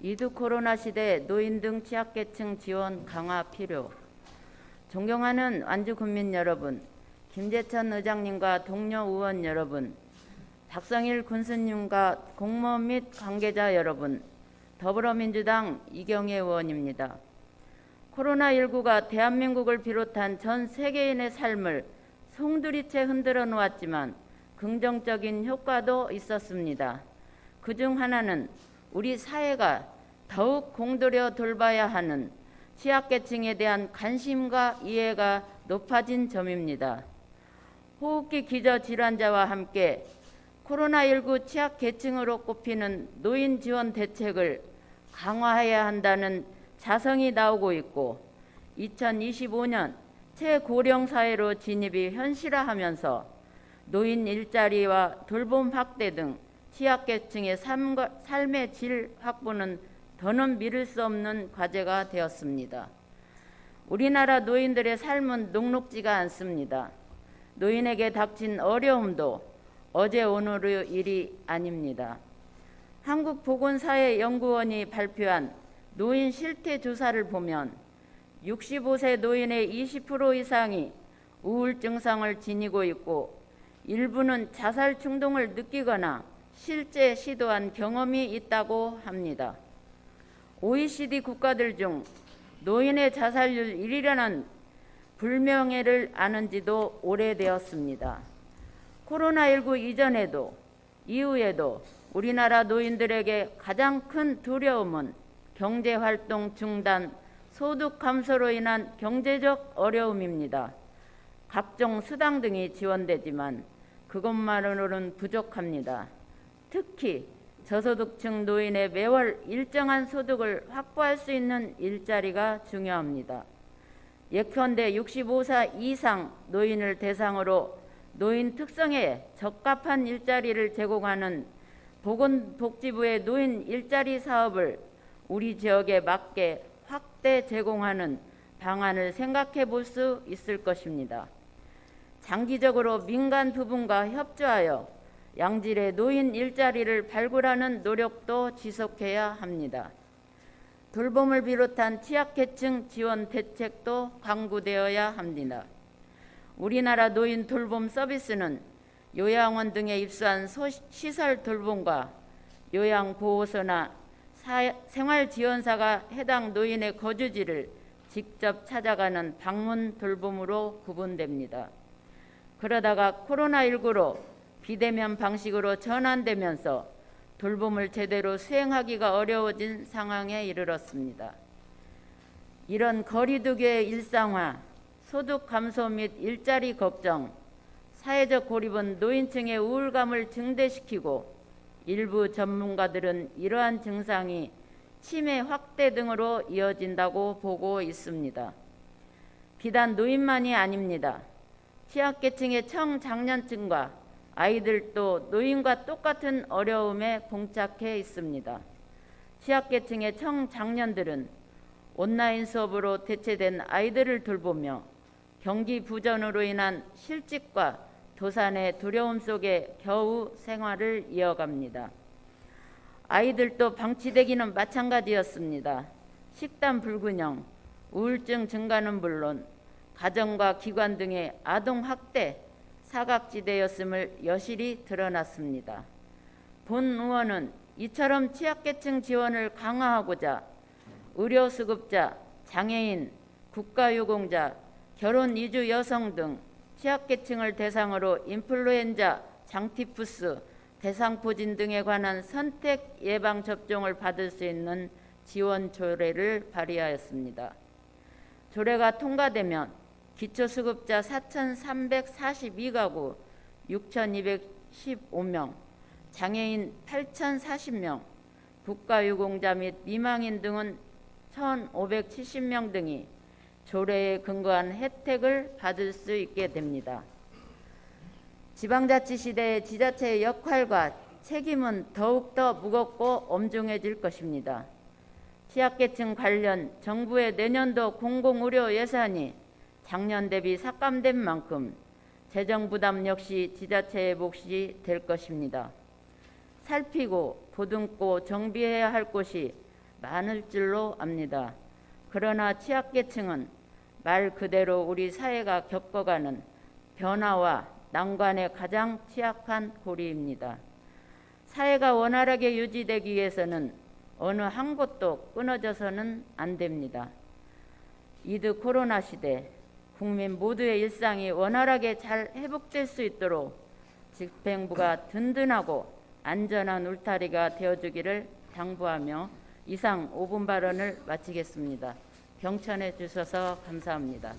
이두 코로나 시대 노인 등 취약계층 지원 강화 필요. 존경하는 완주 국민 여러분, 김재천 의장님과 동료 의원 여러분, 박성일 군수님과 공무원 및 관계자 여러분, 더불어민주당 이경혜 의원입니다. 코로나19가 대한민국을 비롯한 전 세계인의 삶을 송두리째 흔들어 놓았지만 긍정적인 효과도 있었습니다. 그중 하나는 우리 사회가 더욱 공들여 돌봐야 하는 취약계층에 대한 관심과 이해가 높아진 점입니다. 호흡기 기저질환자와 함께 코로나19 취약계층으로 꼽히는 노인 지원 대책을 강화해야 한다는 자성이 나오고 있고 2025년 최고령 사회로 진입이 현실화하면서 노인 일자리와 돌봄 확대 등 취약계층의 삶의 질 확보는 더는 미룰 수 없는 과제가 되었습니다. 우리나라 노인들의 삶은 녹록지가 않습니다. 노인에게 닥친 어려움도 어제 오늘의 일이 아닙니다. 한국보건사회연구원이 발표한 노인 실태 조사를 보면 65세 노인의 20% 이상이 우울 증상을 지니고 있고 일부는 자살 충동을 느끼거나 실제 시도한 경험이 있다고 합니다. OECD 국가들 중 노인의 자살률 1위라는 불명예를 아는 지도 오래되었습니다. 코로나19 이전에도 이후에도 우리나라 노인들에게 가장 큰 두려움은 경제활동 중단, 소득 감소로 인한 경제적 어려움입니다. 각종 수당 등이 지원되지만 그것만으로는 부족합니다. 특히 저소득층 노인의 매월 일정한 소득을 확보할 수 있는 일자리가 중요합니다. 예컨대 65세 이상 노인을 대상으로 노인 특성에 적합한 일자리를 제공하는 보건복지부의 노인 일자리 사업을 우리 지역에 맞게 확대 제공하는 방안을 생각해 볼 수 있을 것입니다. 장기적으로 민간 부분과 협조하여 양질의 노인 일자리를 발굴하는 노력도 지속해야 합니다. 돌봄을 비롯한 취약계층 지원 대책도 강구되어야 합니다. 우리나라 노인 돌봄 서비스는 요양원 등에 입소한 시설 돌봄과 요양보호소나 생활지원사가 해당 노인의 거주지를 직접 찾아가는 방문 돌봄으로 구분됩니다. 그러다가 코로나19로 비대면 방식으로 전환되면서 돌봄을 제대로 수행하기가 어려워진 상황에 이르렀습니다. 이런 거리두기의 일상화, 소득 감소 및 일자리 걱정, 사회적 고립은 노인층의 우울감을 증대시키고 일부 전문가들은 이러한 증상이 치매 확대 등으로 이어진다고 보고 있습니다. 비단 노인만이 아닙니다. 취약계층의 청장년층과 아이들도 노인과 똑같은 어려움에 봉착해 있습니다. 취약계층의 청장년들은 온라인 수업으로 대체된 아이들을 돌보며 경기 부전으로 인한 실직과 도산의 두려움 속에 겨우 생활을 이어갑니다. 아이들도 방치되기는 마찬가지였습니다. 식단 불균형, 우울증 증가는 물론 가정과 기관 등의 아동 학대, 사각지대였음을 여실히 드러났습니다. 본 의원은 이처럼 취약계층 지원을 강화하고자 의료수급자, 장애인, 국가유공자, 결혼 이주 여성 등 취약계층을 대상으로 인플루엔자, 장티푸스, 대상포진 등에 관한 선택 예방 접종을 받을 수 있는 지원 조례를 발의하였습니다. 조례가 통과되면 기초수급자 4,342가구 6,215명, 장애인 8,040명, 국가유공자 및 미망인 등은 1,570명 등이 조례에 근거한 혜택을 받을 수 있게 됩니다. 지방자치 시대의 지자체의 역할과 책임은 더욱더 무겁고 엄중해질 것입니다. 취약계층 관련 정부의 내년도 공공의료 예산이 작년 대비 삭감된 만큼 재정 부담 역시 지자체의 몫이 될 것입니다. 살피고 보듬고 정비해야 할 곳이 많을 줄로 압니다. 그러나 취약계층은 말 그대로 우리 사회가 겪어가는 변화와 난관에 가장 취약한 고리입니다. 사회가 원활하게 유지되기 위해서는 어느 한 곳도 끊어져서는 안 됩니다. 이드 코로나 시대 국민 모두의 일상이 원활하게 잘 회복될 수 있도록 집행부가 든든하고 안전한 울타리가 되어주기를 당부하며 이상 5분 발언을 마치겠습니다. 경청해 주셔서 감사합니다.